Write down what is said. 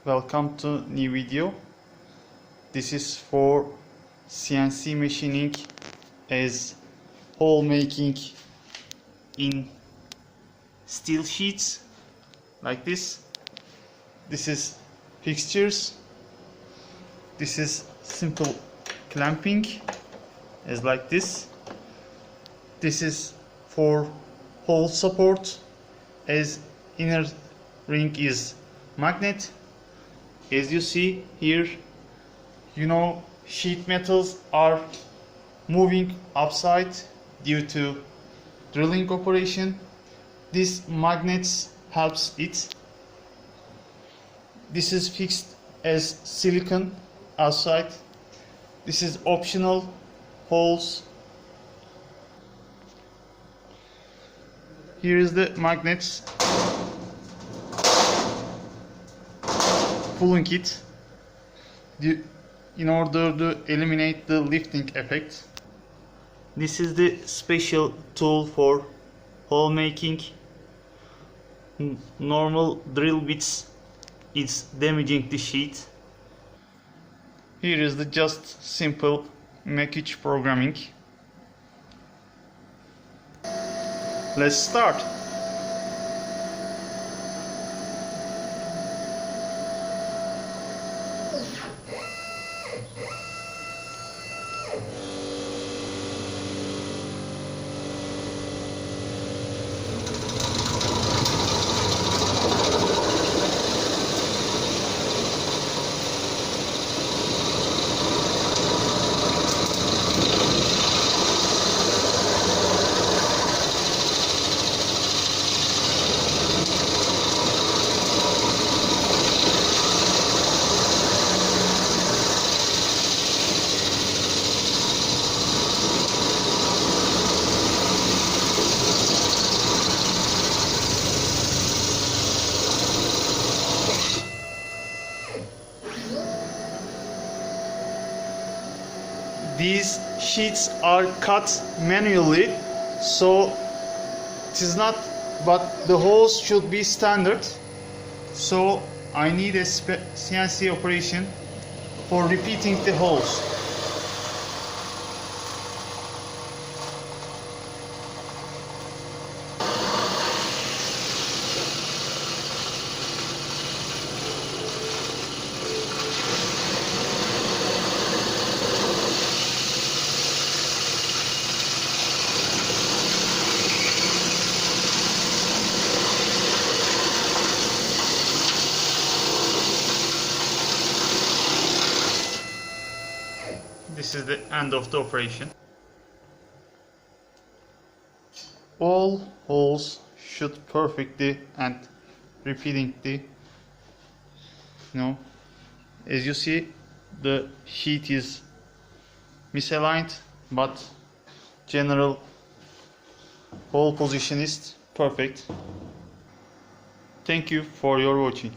welcome to new video. This is for CNC machining as hole making in steel sheets like this. This is fixtures. This is simple clamping as like this. This is for hole support as inner ring is magnet. As you see here, sheet metals are moving upside due to drilling operation. This magnets helps it. This is fixed as silicon outside. This is optional holes. Here is the magnets pulling it in order to eliminate the lifting effect. This is the special tool for hole making. Normal drill bits is damaging the sheet. Here is the just simple package programming. Let's start. These sheets are cut manually, so it is not, but the holes should be standard. So I need a CNC operation for repeating the holes. This is the end of the operation. All holes should perfectly and repeatedly, as you see, the sheet is misaligned, but general hole position is perfect. Thank you for your watching.